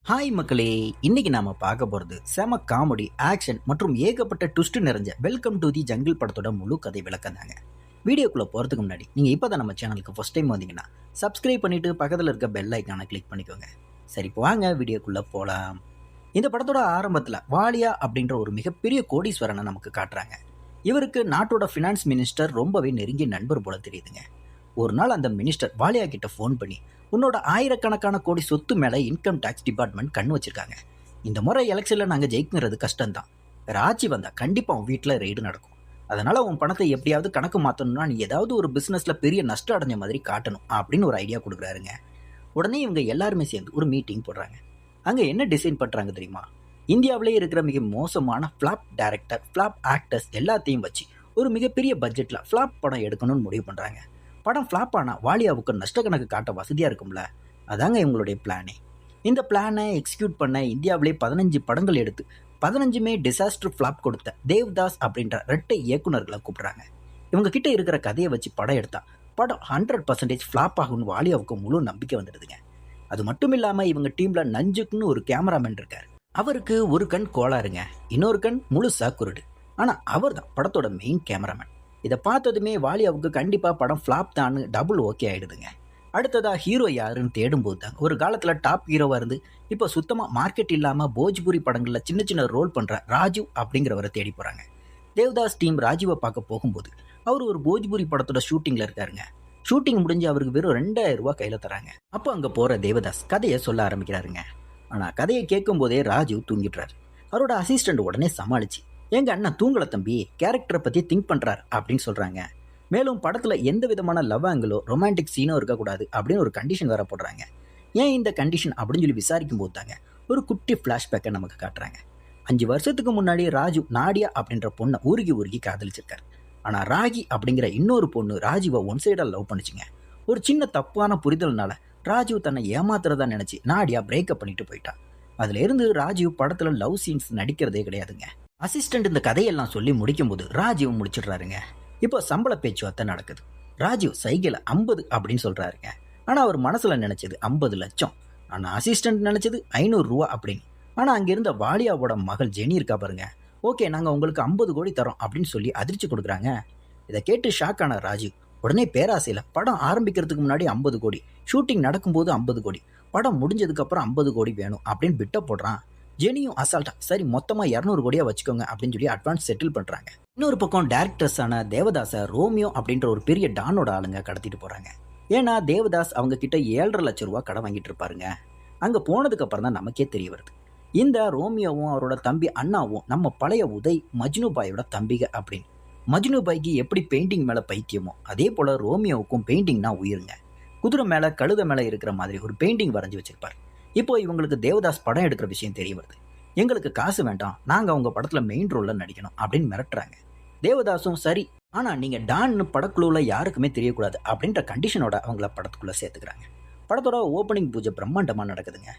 Hi மக்களே, இன்னைக்கு நாம பார்க்க போறது செம காமெடி, ஆக்ஷன் மற்றும் ஏகப்பட்ட ட்விஸ்ட் நிறைஞ்ச வெல்கம் டு தி ஜங்கிள் படத்தோட முழு கதை விளக்கம் தாங்க. வீடியோக்குள்ள போறதுக்கு முன்னாடி நீங்க இப்பதான் நம்ம சேனலுக்கு ஃபர்ஸ்ட் டைம் வந்தீங்கன்னா சப்ஸ்கிரைப் பண்ணிட்டு பக்கத்துல இருக்க பெல் ஐக்கானை கிளிக் பண்ணிக்கோங்க. சரி, இப்போ வாங்க வீடியோக்குள்ள போலாம். இந்த படத்தோட ஆரம்பத்துல வாலியா அப்படின்ற ஒரு மிகப்பெரிய கோடீஸ்வரனை நமக்கு காட்டுறாங்க. இவருக்கு நாட்டோட ஃபினான்ஸ் மினிஸ்டர் ரொம்பவே நெருங்கிய நண்பர் போல தெரியுதுங்க. ஒரு நாள் அந்த மினிஸ்டர் வாலியா கிட்ட ஃபோன் பண்ணி, உன்னோட ஆயிரக்கணக்கான கோடி சொத்து மேலே இன்கம் டேக்ஸ் டிபார்ட்மெண்ட் கண் வச்சிருக்காங்க. இந்த முறை எலெக்ஷனில் நாங்கள் ஜெயிக்கிறது கஷ்டம்தான். வேற ஆட்சி வந்தால் கண்டிப்பாக உன் வீட்டில் ரெய்டு நடக்கும். அதனால உன் பணத்தை எப்படியாவது கணக்கு மாற்றணும்னா நீ ஏதாவது ஒரு பிஸ்னஸில் பெரிய நஷ்டம் அடைஞ்ச மாதிரி காட்டணும் அப்படின்னு ஒரு ஐடியா கொடுக்குறாருங்க. உடனே இவங்க எல்லாருமே சேர்ந்து ஒரு மீட்டிங் போடுறாங்க. அங்கே என்ன டிசைன் பண்ணுறாங்க தெரியுமா? இந்தியாவிலே இருக்கிற மிக மோசமான ஃப்ளாப் டைரக்டர், ஃப்ளாப் ஆக்டர்ஸ் எல்லாத்தையும் வச்சு ஒரு மிகப்பெரிய பட்ஜெட்டில் ஃப்ளாப் படம் எடுக்கணும்னு முடிவு பண்ணுறாங்க. படம் ஃப்ளாப் ஆனால் வாலியாவுக்கு நஷ்ட கணக்கு காட்ட வசதியாக இருக்கும்ல, அதாங்க இவங்களுடைய பிளானே. இந்த பிளானை எக்ஸிக்யூட் பண்ண இந்தியாவிலே 15 படங்கள் எடுத்து 15மே டிசாஸ்டர் ஃப்ளாப் கொடுத்த தேவ்தாஸ் அப்படின்ற ரெட்டை இயக்குனர்களை கூப்பிட்றாங்க. இவங்க கிட்ட இருக்கிற கதையை வச்சு படம் எடுத்தா படம் 100% ஃப்ளாப் ஆகும்னு வாலியாவுக்கு முழு நம்பிக்கை வந்துடுதுங்க. அது மட்டும் இல்லாமல் இவங்க டீமில் நஞ்சுக்குன்னு ஒரு கேமராமேன் இருக்கார். அவருக்கு ஒரு கண் கோளாறுங்க, இன்னொரு கண் முழுசா குருடு. ஆனால் அவர் தான் படத்தோட மெயின் கேமராமேன். இதை பார்த்ததுமே வாலியாவுக்கு கண்டிப்பாக படம் ஃப்ளாப் தான் டபுள் ஓகே ஆகிடுதுங்க. அடுத்ததாக ஹீரோ யாருன்னு தேடும்போது தான் ஒரு காலத்தில் டாப் ஹீரோவாக இருந்து இப்போ சுத்தமாக மார்க்கெட் இல்லாமல் போஜ்பூரி படங்களில் சின்ன சின்ன ரோல் பண்ணுற ராஜீவ் அப்படிங்கிறவரை தேடி போகிறாங்க. தேவ்தாஸ் டீம் ராஜீவை பார்க்க போகும்போது அவர் ஒரு போஜ்பூரி படத்தோட ஷூட்டிங்கில் இருக்காருங்க. ஷூட்டிங் முடிஞ்சு அவருக்கு வெறும் 2000 ரூபா கையில் தராங்க. அப்போ அங்கே போகிற தேவதாஸ் கதையை சொல்ல ஆரம்பிக்கிறாருங்க. ஆனால் கதையை கேட்கும் போதே ராஜீவ் தூங்கிடுறாரு. அவரோட அசிஸ்டண்ட் உடனே சமாளிச்சு, எங்க அண்ணன் தூங்கல தம்பி, கேரக்டரை பற்றி திங்க் பண்ணுறார் அப்படின்னு சொல்கிறாங்க. மேலும் படத்தில் எந்த விதமான லவ் ஆங்கிளோ ரொமான்டிக் சீனோ இருக்கக்கூடாது அப்படின்னு ஒரு கண்டிஷன் வேற போடுறாங்க. ஏன் இந்த கண்டிஷன் அப்படின்னு சொல்லி விசாரிக்கும் போது தாங்க ஒரு குட்டி ஃப்ளாஷ்பேக்கை நமக்கு காட்டுறாங்க. 5 வருஷத்துக்கு முன்னாடி ராஜு நாடியா அப்படின்ற பொண்ணை உருகி உருகி காதலிச்சிருக்காரு. ஆனால் ராகி அப்படிங்கிற இன்னொரு பொண்ணு ராஜுவை ஒன் சைடாக லவ் பண்ணிச்சுங்க. ஒரு சின்ன தப்பான புரிதல்னால ராஜு தன்னை ஏமாத்துறதா நினச்சி நாடியா பிரேக்கப் பண்ணிட்டு போயிட்டா. அதுல இருந்து ராஜீவ் படத்தில் லவ் சீன்ஸ் நடிக்கிறதே கிடையாதுங்க. அசிஸ்டன்ட் இந்த கதையெல்லாம் சொல்லி முடிக்கும் போது ராஜீவ் முடிச்சிடுறாருங்க. இப்போ சம்பள பேச்சுவார்த்தை நடக்குது. ராஜீவ் சைக்கிளை 50 அப்படின்னு சொல்றாருங்க. ஆனால் அவர் மனசுல நினைச்சது 50 லட்சம். ஆனால் அசிஸ்டன்ட் நினைச்சது 500 ரூபா அப்படின்னு. ஆனால் அங்கிருந்த வாலியாவோட மகள் ஜெனி இருக்கா பாருங்க, ஓகே நாங்கள் உங்களுக்கு 50 கோடி தரோம் அப்படின்னு சொல்லி அதிர்ச்சி கொடுக்குறாங்க. இதை கேட்டு ஷாக் ஆன ராஜீவ் உடனே பேராசையில் படம் ஆரம்பிக்கிறதுக்கு முன்னாடி 50 கோடி, ஷூட்டிங் நடக்கும்போது 50 கோடி, படம் முடிஞ்சதுக்கப்புறம் 50 கோடி வேணும் அப்படின்னு பிட்ட போடுறான். ஜெனியும் அசால்ட்டா சரி மொத்தமாக 200 கோடியா வச்சுக்கோங்க அப்படின்னு சொல்லி அட்வான்ஸ் செட்டில் பண்ணுறாங்க. இன்னொரு பக்கம் டேரக்டர்ஸான தேவதாஸை ரோமியோ அப்படின்ற ஒரு பெரிய டானோட ஆளுங்க கடத்திட்டு போகிறாங்க. ஏன்னா தேவதாஸ் அவங்க கிட்ட 7.5 லட்சம் ரூபா கடன் வாங்கிட்டு இருப்பாருங்க. அங்கே போனதுக்கு அப்புறம் தான் நமக்கே தெரிய வருது, இந்த ரோமியோவும் அவரோட தம்பி அண்ணாவும் நம்ம பழைய உதய் மஜ்னுபாயோட தம்பிக அப்படின்னு. மஜ்னுபாய்க்கு எப்படி பெயிண்டிங் மேலே பைத்தியமோ அதே போல் ரோமியோவுக்கும் பெயிண்டிங்னா உயிருங்க. குதிரை மேலே கழுதை மேலே இருக்கிற மாதிரி ஒரு பெயிண்டிங் வரைஞ்சி வச்சிருப்பார். இப்போ இவங்களுக்கு தேவதாஸ் படம் எடுக்கிற விஷயம் தெரிய வருது. எங்களுக்கு காசு வேண்டாம், நாங்கள் அவங்க படத்தில் மெயின் ரோலில் நடிக்கணும் அப்படின்னு மிரட்டுறாங்க. தேவதாஸும் சரி, ஆனால் நீங்கள் டான்னு படக்குழுவில் யாருக்குமே தெரியக்கூடாது அப்படின்ற கண்டிஷனோட அவங்கள படத்துக்குள்ளே சேர்த்துக்கிறாங்க. படத்தோட ஓப்பனிங் பூஜை பிரம்மாண்டமாக நடக்குதுங்க.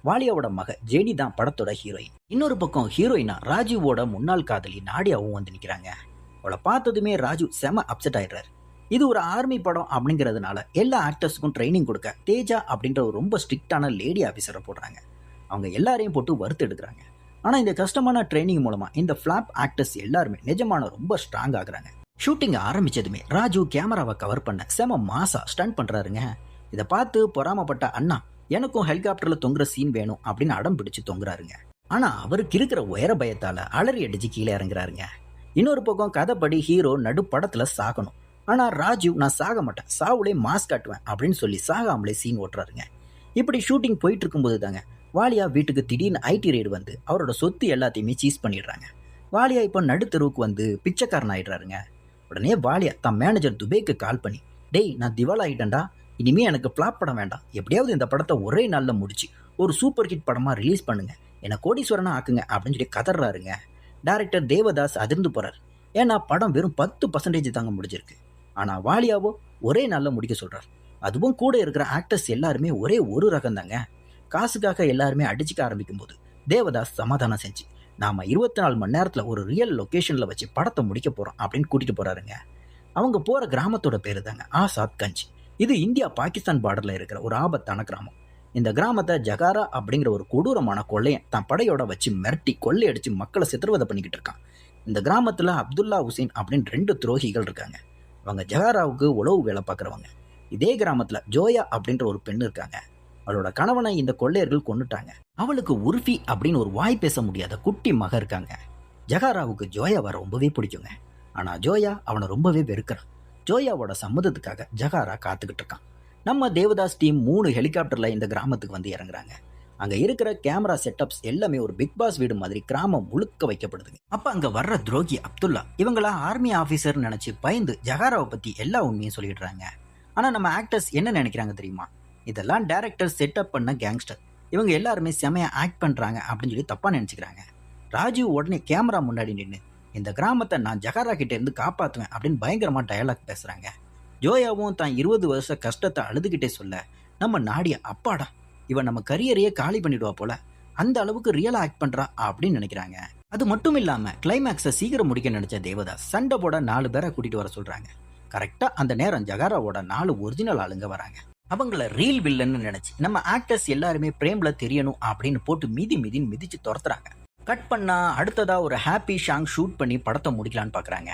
வாலியாவோட மக ஜெனி தான் படத்தோட ஹீரோயின். இன்னொரு பக்கம் ஹீரோயினா ராஜீவோட முன்னாள் காதலி நாடியாவும் வந்து நிற்கிறாங்க. அவளை பார்த்ததுமே ராஜு செம அப்செட் ஆயிடுறாரு. இது ஒரு ஆர்மி படம் அப்படிங்கிறதுனால எல்லா ஆக்டர்ஸுக்கும் ட்ரைனிங் கொடுக்க தேஜா அப்படின்ற ஒரு ரொம்ப ஸ்ட்ரிக்டான லேடி ஆஃபீஸரை போடுறாங்க. அவங்க எல்லாரையும் போட்டு வறுத்து எடுக்கிறாங்க. ஆனால் இந்த கஷ்டமான ட்ரைனிங் மூலமாக இந்த ஃப்ளாப் ஆக்டர்ஸ் எல்லாருமே நிஜமான ரொம்ப ஸ்ட்ராங் ஆகுறாங்க. ஷூட்டிங் ஆரம்பிச்சதுமே ராஜு கேமராவை கவர் பண்ண செம மாசா ஸ்டண்ட் பண்ணுறாருங்க. இதை பார்த்து பொறாமப்பட்ட அண்ணா எனக்கும் ஹெலிகாப்டரில் தொங்குற சீன் வேணும் அப்படின்னு அடம் பிடிச்சு தொங்குறாருங்க. ஆனால் அவருக்கு இருக்கிற உயர பயத்தால் அலறி அடிச்சு கீழே இறங்குறாருங்க. இன்னொரு பக்கம் கதைப்படி ஹீரோ நடு படத்தில் சாகணும். ஆனால் ராஜீவ் நான் சாக மாட்டேன், சாவுலே மாஸ்க் காட்டுவேன் அப்படின்னு சொல்லி சாகாமலே சீன் ஓட்டுறாருங்க. இப்படி ஷூட்டிங் போயிட்டு இருக்கும்போது தாங்க வாலியா வீட்டுக்கு திடீர்னு ஐடி ரெய்டு வந்து அவரோட சொத்து எல்லாத்தையுமே சீஸ் பண்ணிடுறாங்க. வாலியா இப்போ நடுத்தெருவுக்கு வந்து பிச்சைக்காரன் ஆயிடுறாருங்க. உடனே வாலியா தன் மேனேஜர் துபேக்கு கால் பண்ணி, டேய் நான் திவால் ஆகிட்டேன்டா, இனிமே எனக்கு ஃப்ளாப் படம் வேண்டாம், எப்படியாவது இந்த படத்தை ஒரே நாளில் முடிச்சு ஒரு சூப்பர் ஹிட் படமாக ரிலீஸ் பண்ணுங்க, என்னை கோடீஸ்வரனா ஆக்குங்க அப்படின்னு சொல்லி கதறாருங்க. டைரக்டர் தேவதாஸ் அதிர்ந்து போகிறார். ஏன்னா படம் வெறும் 10% தாங்க முடிஞ்சிருக்கு. ஆனால் வாலியாவோ ஒரே நாளில் முடிக்க சொல்கிறார். அதுவும் கூட இருக்கிற ஆக்டர்ஸ் எல்லாருமே ஒரே ஒரு ரகம் தாங்க. காசுக்காக எல்லாருமே அடிச்சுக்க ஆரம்பிக்கும் போது தேவதாஸ் சமாதானம் செஞ்சு நாம் 24 மணி நேரத்தில் ஒரு ரியல் லொக்கேஷனில் வச்சு படத்தை முடிக்க போகிறோம் அப்படின்னு கூட்டிகிட்டு போகிறாருங்க. அவங்க போகிற கிராமத்தோட பேர் தாங்க ஆசாத் கஞ்ச். இது இந்தியா பாகிஸ்தான் பார்டரில் இருக்கிற ஒரு ஆபத்தான கிராமம். இந்த கிராமத்தை ஜகாரா அப்படிங்கிற ஒரு கொடூரமான கொள்ளையன் தான் படையோட வச்சு மிரட்டி கொள்ளையடிச்சு மக்களை சித்திரவதை பண்ணிக்கிட்டு இருக்கான். இந்த கிராமத்தில் அப்துல்லா ஹுசைன் அப்படின்னு 2 துரோகிகள் இருக்காங்க. அவங்க ஜகாராவுக்கு உளவு வேலை பார்க்குறவங்க. இதே கிராமத்தில் ஜோயா அப்படின்ற ஒரு பெண் இருக்காங்க. அவளோட கணவனை இந்த கொள்ளையர்கள் கொன்னுட்டாங்க. அவளுக்கு உர்ஃபி அப்படின்னு ஒரு வாய் பேச முடியாத குட்டி மக இருக்காங்க. ஜகாராவுக்கு ஜோயாவை ரொம்பவே பிடிக்குங்க. ஆனால் ஜோயா அவனை ரொம்பவே வெறுக்கிறான். ஜோயாவோட சம்மதத்துக்காக ஜகாரா காத்துக்கிட்டு இருக்கான். நம்ம தேவதாஸ் டீம் 3 ஹெலிகாப்டரில் இந்த கிராமத்துக்கு வந்து இறங்குறாங்க. அங்கே இருக்கிற கேமரா செட்டப்ஸ் எல்லாமே ஒரு பிக் பாஸ் வீடு மாதிரி கிராமம் முழுக்க வைக்கப்படுதுங்க. அப்போ அங்கே வர்ற துரோகி அப்துல்லா இவங்களா ஆர்மி ஆஃபீஸர் நினச்சி பயந்து ஜகாராவை பற்றி எல்லா உண்மையும் சொல்லிடுறாங்க. ஆனால் நம்ம ஆக்டர்ஸ் என்ன நினைக்கிறாங்க தெரியுமா? இதெல்லாம் டேரக்டர் செட்டப் பண்ண கேங்ஸ்டர், இவங்க எல்லாருமே செமையாக ஆக்ட் பண்ணுறாங்க அப்படின்னு சொல்லி தப்பாக நினச்சிக்கிறாங்க. ராஜீவ் உடனே கேமரா முன்னாடி நின்று இந்த கிராமத்தை நான் ஜகாரா கிட்டே இருந்து காப்பாற்றுவேன் அப்படின்னு பயங்கரமாக டயலாக் பேசுகிறாங்க. ஜோயாவும் தான் 20 வருஷ கஷ்டத்தை அழுதுகிட்டே சொல்ல நம்ம நாடியா அப்பாடா இவன் நம்ம கரியரையே காலி பண்ணிடுவா போல, அந்த அளவுக்கு ரியலாக ஆக்ட் பண்ணுறா அப்படின்னு நினைக்கிறாங்க. அது மட்டும் இல்லாமல் கிளைமேக்ஸை சீக்கிரம் முடிக்க நினச்ச தேவதாஸ் சண்டை போட 4 பேரை கூட்டிகிட்டு வர சொல்கிறாங்க. கரெக்டாக அந்த நேரம் ஜகாராவோட 4 ஒரிஜினல் ஆளுங்க வராங்க. அவங்கள ரீல் வில்லன்னு நினச்சி நம்ம ஆக்டர்ஸ் எல்லாருமே பிரேமில் தெரியணும் அப்படின்னு போட்டு மிதிச்சு துரத்துறாங்க. கட் பண்ணால் அடுத்ததாக ஒரு ஹாப்பி சாங் ஷூட் பண்ணி படத்தை முடிக்கலான்னு பார்க்குறாங்க.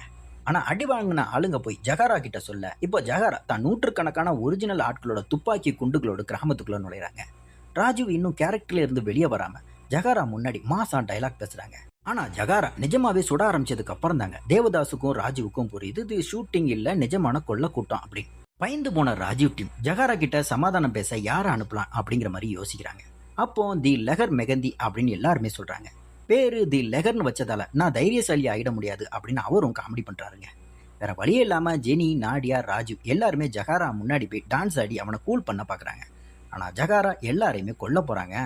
ஆனால் அடி வாங்கின ஆளுங்க போய் ஜகாரா கிட்ட சொல்ல இப்போ ஜகாரா தான் 100கணக்கான ஒரிஜினல் ஆட்களோட துப்பாக்கி குண்டுகளோட கிராமத்துக்குள்ளே நுழைகிறாங்க. ராஜீவ் இன்னும் கேரக்டர்ல இருந்து வெளியே வராமல் ஜகாரா முன்னாடி மாசா டைலாக் பேசுகிறாங்க. ஆனால் ஜகாரா நிஜமாவே சுட ஆரம்பிச்சதுக்கு அப்புறம் தாங்க தேவதாஸுக்கும் ராஜீவுக்கும் புரியுது இது ஷூட்டிங் இல்லை, நிஜமான கொள்ள கூட்டம் அப்படி. பயந்து போன ராஜீவ் டீம் ஜகாரா கிட்ட சமாதானம் பேச யாரை அனுப்பலாம் அப்படிங்கிற மாதிரி யோசிக்கிறாங்க. அப்போ தி லெகர் மெகந்தி அப்படின்னு எல்லாருமே சொல்கிறாங்க. பேரு தி லெகர்னு வச்சதால நான் தைரியசாலி ஆகிட முடியாது அப்படின்னு அவரும் காமெடி பண்ணுறாருங்க. வேற வழியே இல்லாமல் ஜெனி, நாடியா, ராஜீவ் எல்லாருமே ஜகாரா முன்னாடி போய் டான்ஸ் ஆடி அவனை கூல் பண்ண பார்க்குறாங்க. ஆனால் ஜகாரா எல்லாரையுமே கொல்ல போகிறாங்க.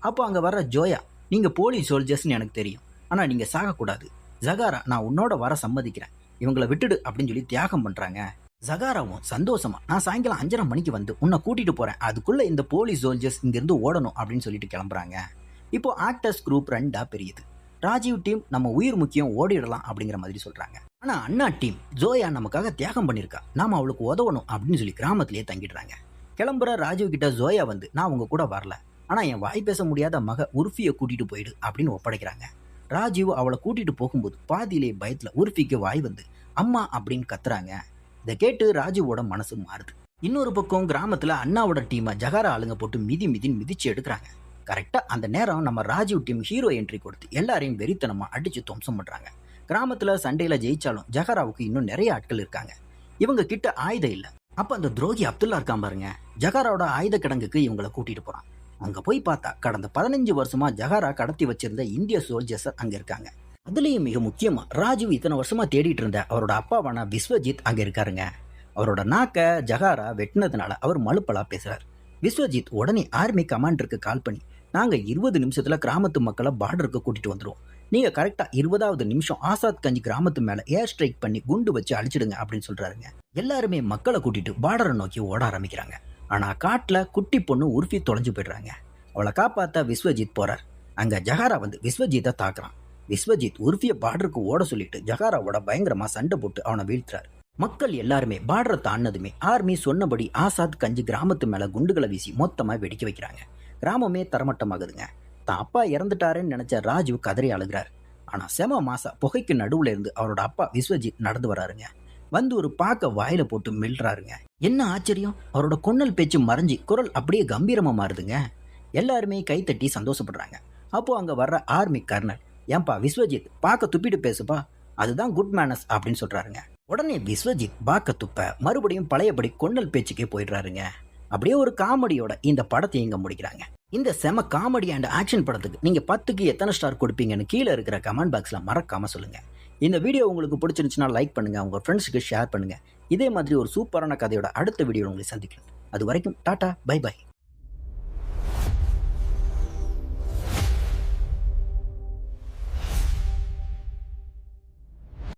அப்போ அங்கே வர்ற ஜோயா, நீங்கள் போலீஸ் சோல்ஜர்ஸ்னு எனக்கு தெரியும், ஆனால் நீங்கள் சாகக்கூடாது. ஜகாரா நான் உன்னோட வர சம்மதிக்கிறேன், இவங்களை விட்டுடு அப்படின்னு சொல்லி தியாகம் பண்ணுறாங்க. ஜகாராவும் சந்தோஷமா நான் சாயங்காலம் 5:30 மணிக்கு வந்து உன்னை கூட்டிட்டு போறேன், அதுக்குள்ள இந்த போலீஸ் சோல்ஜர்ஸ் இங்கிருந்து ஓடணும் அப்படின்னு சொல்லிட்டு கிளம்புறாங்க. இப்போ ஆக்டர்ஸ் குரூப் 2ஆ பிரியுது. ராஜீவ் டீம் நம்ம உயிர் முக்கியம் ஓடிடலாம் அப்படிங்கிற மாதிரி சொல்றாங்க. ஆனா அண்ணா டீம் ஜோயா நமக்காக தியாகம் பண்ணிருக்கா, நாம அவளுக்கு உதவணும் அப்படின்னு சொல்லி கிராமத்திலேயே தங்கிடுறாங்க. கிளம்புற ராஜீவ் கிட்ட ஜோயா வந்து நான் உங்க கூட வரல, ஆனா என் வாய் பேச முடியாத மக உர்ஃபியை கூட்டிட்டு போயிடு அப்படின்னு ஒப்படைக்கிறாங்க. ராஜீவ் அவளை கூட்டிட்டு போகும்போது பாதியிலே பயத்துல உர்ஃபிக்கு வாய் வந்து அம்மா அப்படின்னு கத்துறாங்க. இதை கேட்டு ராஜீவோட மனசு மாறுது. இன்னொரு பக்கம் கிராமத்துல அண்ணாவோட டீமை ஜகாரா ஆளுங்க போட்டு மிதிச்சு எடுக்கிறாங்க. கரெக்டா அந்த நேரம் நம்ம ராஜீவ் டீம் ஹீரோ என்ட்ரி கொடுத்து எல்லாரையும் வெறித்தனமா அடிச்சு துவம்சம் பண்றாங்க. கிராமத்துல சண்டையில ஜெயிச்சாலும் ஜகாராவுக்கு இன்னும் நிறைய ஆட்கள் இருக்காங்க. இவங்க கிட்ட ஆயுதம் இல்லை. அப்ப அந்த துரோகி அப்துல்லா இருக்கான் பாருங்க, ஜகாராவோட ஆயுத கிடங்குக்கு இவங்களை கூட்டிட்டு போறான். அங்க போய் பார்த்தா கடந்த 15 வருஷமா ஜகாரா கடத்தி வச்சிருந்த இந்திய சோல்ஜர்ஸ் அங்க இருக்காங்க. அதுலேயும் மிக முக்கியமா ராஜீவ் இத்தனை வருஷமா தேடிட்டு இருந்த அவரோட அப்பாவான விஸ்வஜித் அங்க இருக்காருங்க. அவரோட நாக்க ஜகாரா வெட்டினதுனால அவர் மலுப்பலா பேசுறாரு. விஸ்வஜித் உடனே ஆர்மி கமாண்டருக்கு கால் பண்ணி நாங்க 20 நிமிஷத்துல கிராமத்து மக்களை பார்டருக்கு கூட்டிட்டு வந்துருவோம், நீங்க கரெக்டா 20வது நிமிஷம் ஆசாத் கஞ்சி கிராமத்து மேல ஏர் ஸ்ட்ரைக் பண்ணி குண்டு வச்சு அழிச்சிடுங்க அப்படின்னு சொல்றாருங்க. எல்லாருமே மக்களை கூட்டிட்டு பார்டரை நோக்கி ஓட ஆரம்பிக்கிறாங்க. ஆனா காட்டுல குட்டி பொண்ணு உர்ஃபி தொலைஞ்சு போயிடுறாங்க. அவளை காப்பாத்த விஸ்வஜித் போறார். அங்க ஜகாரா வந்து விஸ்வஜித்தை தாக்குறான். விஸ்வஜித் உர்ஃபியை பார்டருக்கு ஓட சொல்லிட்டு ஜகாராவோட பயங்கரமா சண்டை போட்டு அவனை வீழ்த்துறாரு. மக்கள் எல்லாருமே பார்டரை தாண்டதுமே ஆர்மி சொன்னபடி ஆசாத் கஞ்சி கிராமத்து மேல குண்டுகளை வீசி மொத்தமா வெடிக்க வைக்கிறாங்க. கிராமமே தரமட்டமாகுதுங்க. தான் அப்பா இறந்துட்டாருன்னு நினைச்ச ராஜீவ் கதறி அழுகிறார். ஆனா செம மாசா புகைக்கு நடுவுல இருந்து அவரோட அப்பா விஸ்வஜித் நடந்து வராருங்க. வந்து ஒரு பாக்க வாயில போட்டு மெல்றாருங்க. என்ன ஆச்சரியம், அவரோட கொன்னல் பேச்சு மறைஞ்சி குரல் அப்படியே கம்பீரமா மாறுதுங்க. எல்லாருமே கைத்தட்டி சந்தோஷப்படுறாங்க. அப்போ அங்க வர்ற ஆர்மி கர்னல், ஏன்பா விஸ்வஜித் பார்க்க துப்பிட்டு பேசுப்பா, அதுதான் குட் மேனஸ் அப்படின்னு சொல்றாருங்க. உடனே விஸ்வஜித் பார்க்க துப்ப மறுபடியும் பழையபடி கொன்னல் பேச்சுக்கே போயிடுறாருங்க. அப்படியே ஒரு காமெடியோட இந்த படத்தை இங்க முடிக்கிறாங்க. இந்த செம காமெடி அண்ட் ஆக்ஷன் படத்துக்கு நீங்க 10க்கு எத்தனை ஸ்டார் கொடுப்பீங்கன்னு கீழே இருக்கிற கமெண்ட் பாக்ஸ்ல மறக்காம சொல்லுங்க. இந்த வீடியோ உங்களுக்கு பிடிச்சிருந்துச்சுன்னா லைக் பண்ணுங்க, உங்க ஃப்ரெண்ட்ஸுக்கு ஷேர் பண்ணுங்க. இதே மாதிரி ஒரு சூப்பரான கதையோட அடுத்த வீடியோ உங்களை சந்திக்கிறேன். அது வரைக்கும் டாடா, பை பை.